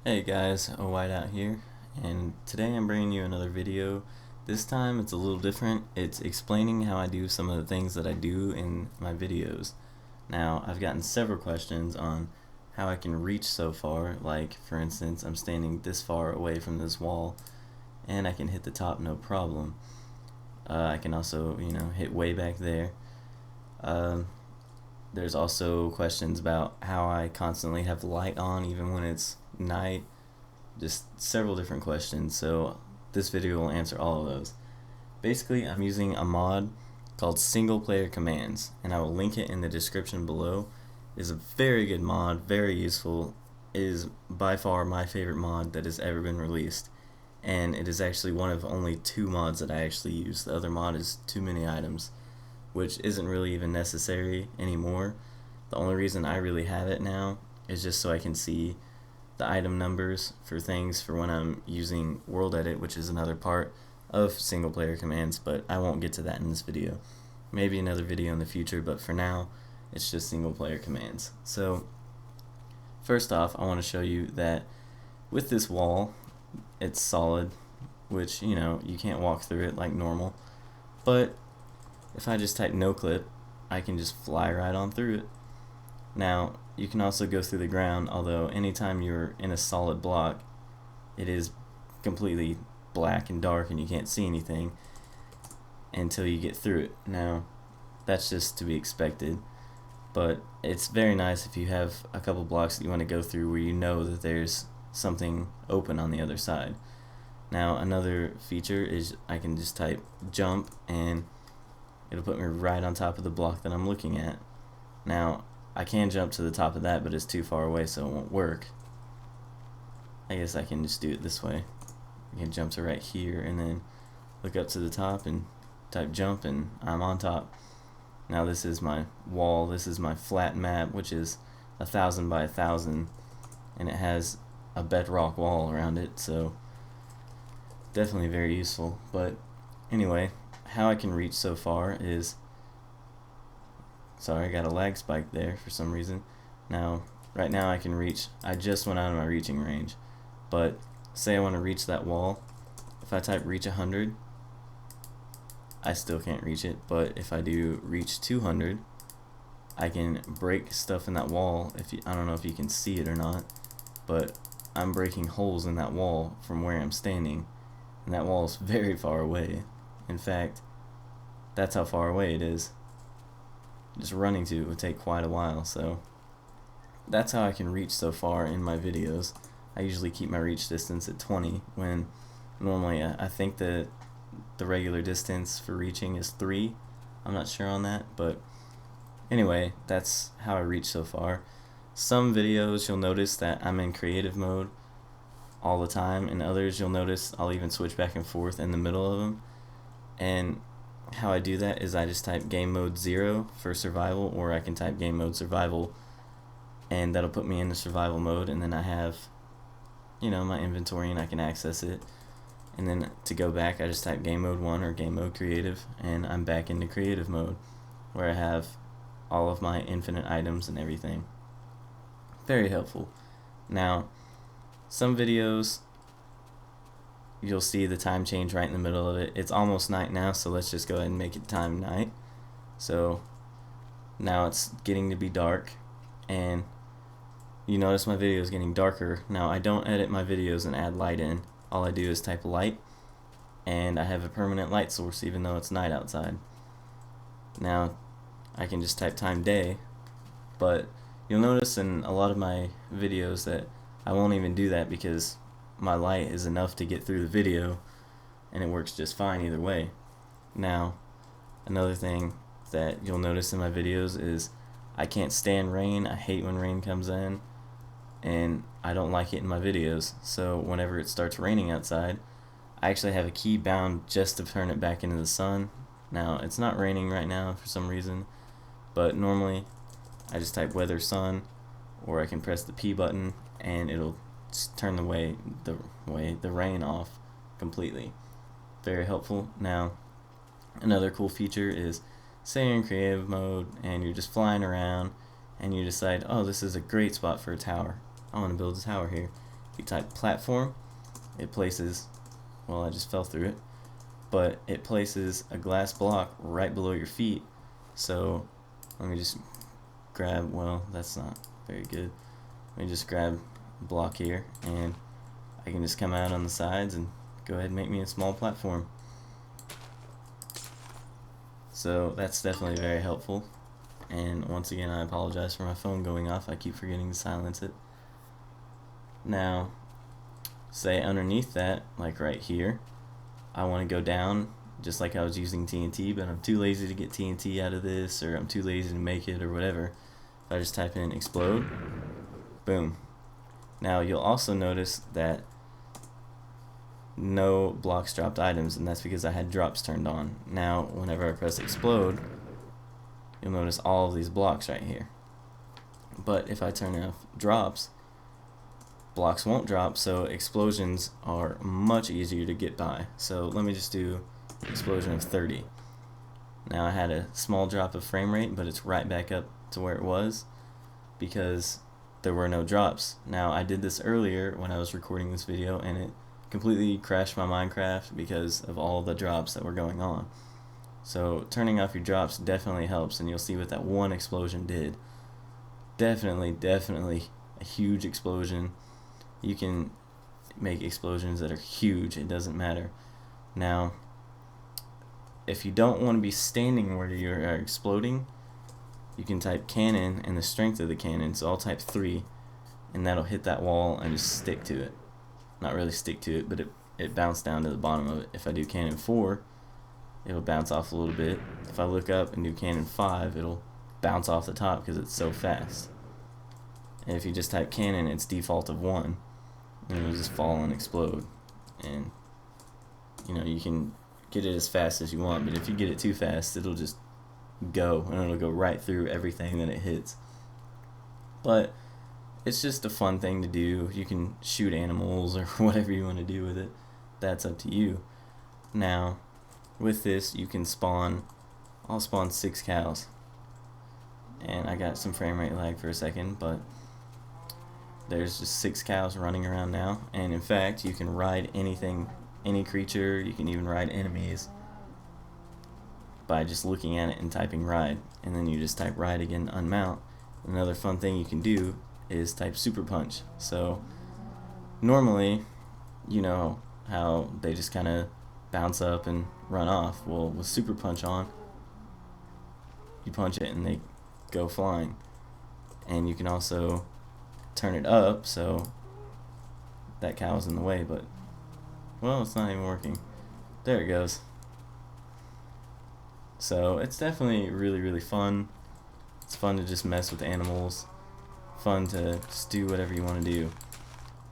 Hey guys, Whiteout here, and today I'm bringing you another video. This time it's a little different. It's explaining how I do some of the things that I do in my videos. Now, I've gotten several questions on how I can reach so far, like for instance, I'm standing this far away from this wall and I can hit the top no problem. I can also, hit way back there. Um, there's also questions about how I constantly have light on even when it's night. Just several different questions, so this video will answer all of those. Basically, I'm using a mod called Single Player Commands, and I will link it in the description below. It is a very good mod, very useful. It is by far my favorite mod that has ever been released, and it is actually one of only two mods that I actually use. The other mod is Too Many Items, which isn't really even necessary anymore. The only reason I really have it now is just so I can see the item numbers for things for when I'm using World Edit, which is another part of single player commands, but I won't get to that in this video. Maybe another video in the future, but for now it's just single player commands. So first off, I want to show you that with this wall, it's solid, which you can't walk through it like normal, but if I just type no clip, I can just fly right on through it. Now, you can also go through the ground, although anytime you're in a solid block, it is completely black and dark and you can't see anything until you get through it. Now, that's just to be expected, but it's very nice if you have a couple blocks that you want to go through where you know that there's something open on the other side. Now, another feature is I can just type jump and it'll put me right on top of the block that I'm looking at. Now, I can jump to the top of that, but it's too far away, so it won't work. I guess I can just do it this way. I can jump to right here and then look up to the top and type jump and I'm on top. Now this is my wall, this is my flat map, which is 1,000 by 1,000, and it has a bedrock wall around it, so definitely very useful. But anyway, how I can reach so far is, sorry, I got a lag spike there for some reason. Now, right now I can reach, I just went out of my reaching range, but say I want to reach that wall, if I type reach 100, I still can't reach it, but if I do reach 200, I can break stuff in that wall. I don't know if you can see it or not, but I'm breaking holes in that wall from where I'm standing, and that wall is very far away. In fact, that's how far away it is. Just running to it would take quite a while, so that's how I can reach so far in my videos. I usually keep my reach distance at 20 when normally I think that the regular distance for reaching is 3. I'm not sure on that, but anyway, that's how I reach so far. Some videos you'll notice that I'm in creative mode all the time, and others you'll notice I'll even switch back and forth in the middle of them. And how I do that is I just type game mode 0 for survival, or I can type game mode survival and that'll put me into survival mode, and then I have my inventory and I can access it. And then to go back, I just type game mode 1 or game mode creative and I'm back into creative mode where I have all of my infinite items and everything. Very helpful. Now, some videos you'll see the time change right in the middle of it. It's almost night now, so let's just go ahead and make it time night. So now it's getting to be dark, and you notice my video is getting darker. Now I don't edit my videos and add light in. All I do is type light, and I have a permanent light source even though it's night outside. Now I can just type time day, but you'll notice in a lot of my videos that I won't even do that because my light is enough to get through the video and it works just fine either way. Now, another thing that you'll notice in my videos is I can't stand rain. I hate when rain comes in, and I don't like it in my videos. So whenever it starts raining outside, I actually have a key bound just to turn it back into the sun. Now, it's not raining right now for some reason, but normally I just type weather sun, or I can press the P button and it'll turn the rain off completely. Very helpful. Now, another cool feature is, say you're in creative mode and you're just flying around and you decide, oh, this is a great spot for a tower. I want to build a tower here. If you type platform, it places, well, I just fell through it, but it places a glass block right below your feet. So let me just grab, well, that's not very good. Let me just grab a block here, and I can just come out on the sides and go ahead and make me a small platform. So that's definitely very helpful. And once again, I apologize for my phone going off. I keep forgetting to silence it. Now, say underneath that, like right here, I want to go down just like I was using TNT, but I'm too lazy to get TNT out of this, or I'm too lazy to make it, or whatever. If I just type in explode, boom. Now you'll also notice that no blocks dropped items, and that's because I had drops turned on. Now whenever I press explode, you'll notice all of these blocks right here. But if I turn off drops, blocks won't drop, so explosions are much easier to get by. So let me just do explosion of 30. Now I had a small drop of frame rate, but it's right back up to where it was because there were no drops. Now I did this earlier when I was recording this video, and it completely crashed my Minecraft because of all the drops that were going on. So turning off your drops definitely helps, and you'll see what that one explosion did. Definitely a huge explosion. You can make explosions that are huge, it doesn't matter. Now, if you don't want to be standing where you are exploding, you can type cannon and the strength of the cannon. So I'll type 3, and that'll hit that wall and just stick to it. Not really stick to it, but it bounced down to the bottom of it. If I do cannon 4, it'll bounce off a little bit. If I look up and do cannon 5, it'll bounce off the top because it's so fast. And if you just type cannon, it's default of 1, and it'll just fall and explode. And you know, you can get it as fast as you want, but if you get it too fast, it'll just go, and it'll go right through everything that it hits. But it's just a fun thing to do. You can shoot animals or whatever you want to do with it. That's up to you. Now, with this, you can spawn, I'll spawn 6 cows. And I got some frame rate lag for a second, but there's just 6 cows running around now. And in fact, you can ride anything, any creature. You can even ride enemies by just looking at it and typing ride, and then you just type ride again, unmount. Another fun thing you can do is type super punch. So normally, you know how they just kind of bounce up and run off. Well, with super punch on, you punch it and they go flying. And you can also turn it up so that cow's in the way, but well, it's not even working. There it goes. So it's definitely really fun. It's fun to just mess with animals. Fun to just do whatever you want to do.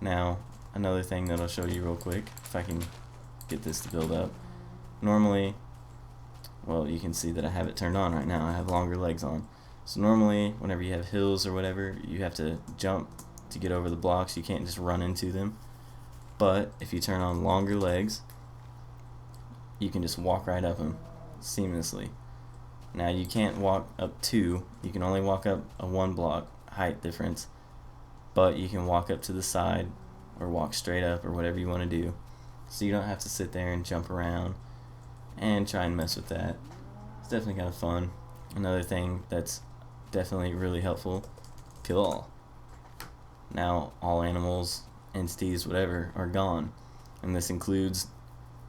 Now, another thing that I'll show you real quick, if I can get this to build up. Normally, well, you can see that I have it turned on right now. I have longer legs on. So normally, whenever you have hills or whatever, you have to jump to get over the blocks. You can't just run into them. But if you turn on longer legs, you can just walk right up them seamlessly. Now you can't walk up 2. You can only walk up a 1 block height difference. But you can walk up to the side or walk straight up or whatever you want to do. So you don't have to sit there and jump around and try and mess with that. It's definitely kind of fun. Another thing that's definitely really helpful, kill all. Now all animals, entities, whatever, are gone. And this includes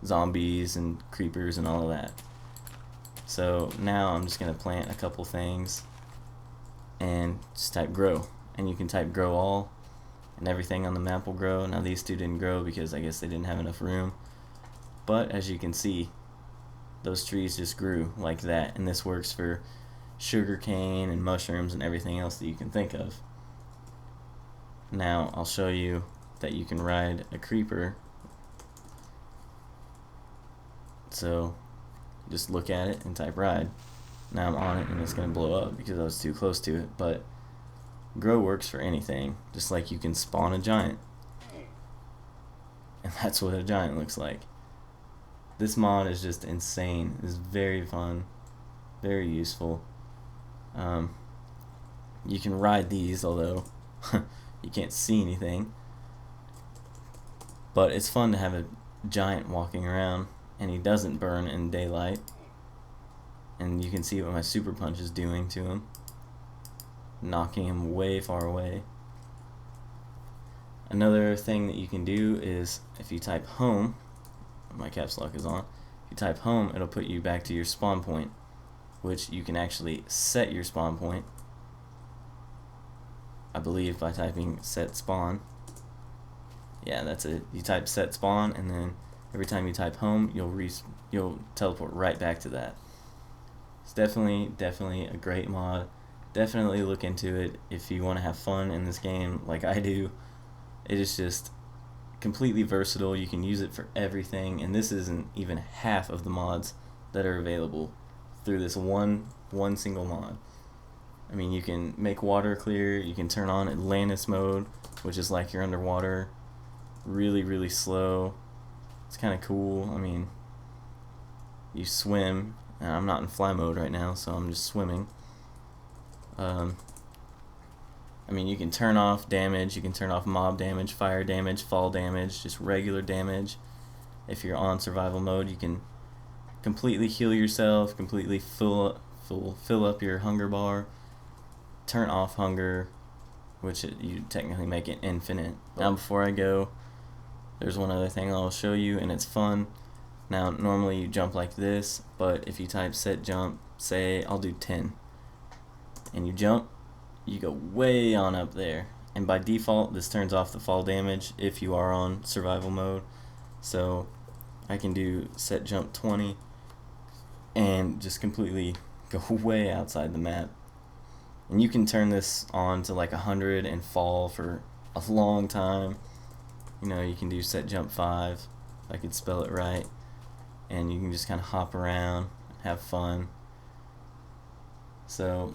zombies and creepers and all of that. So now I'm just going to plant a couple things and just type grow. And you can type grow all, and everything on the map will grow. Now these two didn't grow because I guess they didn't have enough room. But as you can see, those trees just grew like that. And this works for sugar cane and mushrooms and everything else that you can think of. Now I'll show you that you can ride a creeper. So just look at it and type ride. Now I'm on it and it's going to blow up because I was too close to it. But grow works for anything, just like you can spawn a giant. And that's what a giant looks like. This mod is just insane. It's very fun, very useful. You can ride these, although you can't see anything. But it's fun to have a giant walking around, and he doesn't burn in daylight. And you can see what my super punch is doing to him, knocking him way far away. Another thing that you can do is if you type home, my caps lock is on, if you type home, it'll put you back to your spawn point, which you can actually set your spawn point, I believe, by typing set spawn. Yeah, that's it. You type set spawn, and then every time you type home, you'll teleport right back to that. It's definitely a great mod. Definitely look into it if you want to have fun in this game like I do. It is just completely versatile. You can use it for everything, and this isn't even half of the mods that are available through this one single mod. I mean, you can make water clear, you can turn on Atlantis mode, which is like you're underwater, really slow. It's kind of cool. I mean, you swim, and I'm not in fly mode right now, so I'm just swimming. I mean, you can turn off damage, you can turn off mob damage, fire damage, fall damage, just regular damage. If you're on survival mode, you can completely heal yourself, completely fill up your hunger bar, turn off hunger, which you technically make it infinite. Now before I go, there's one other thing I'll show you, and it's fun. Now normally you jump like this, but if you type set jump, say I'll do 10, and you jump, you go way on up there, and by default this turns off the fall damage if you are on survival mode. So I can do set jump 20 and just completely go way outside the map, and you can turn this on to like 100 and fall for a long time. You know, you can do set jump 5, if I could spell it right, and you can just kind of hop around, have fun. So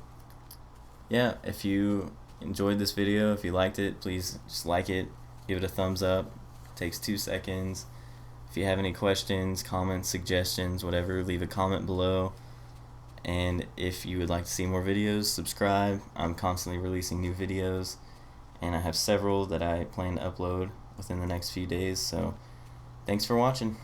yeah, if you enjoyed this video, if you liked it, please just like it, give it a thumbs up. It takes 2 seconds. If you have any questions, comments, suggestions, whatever, leave a comment below. And if you would like to see more videos, subscribe. I'm constantly releasing new videos, and I have several that I plan to upload within the next few days. So thanks for watching.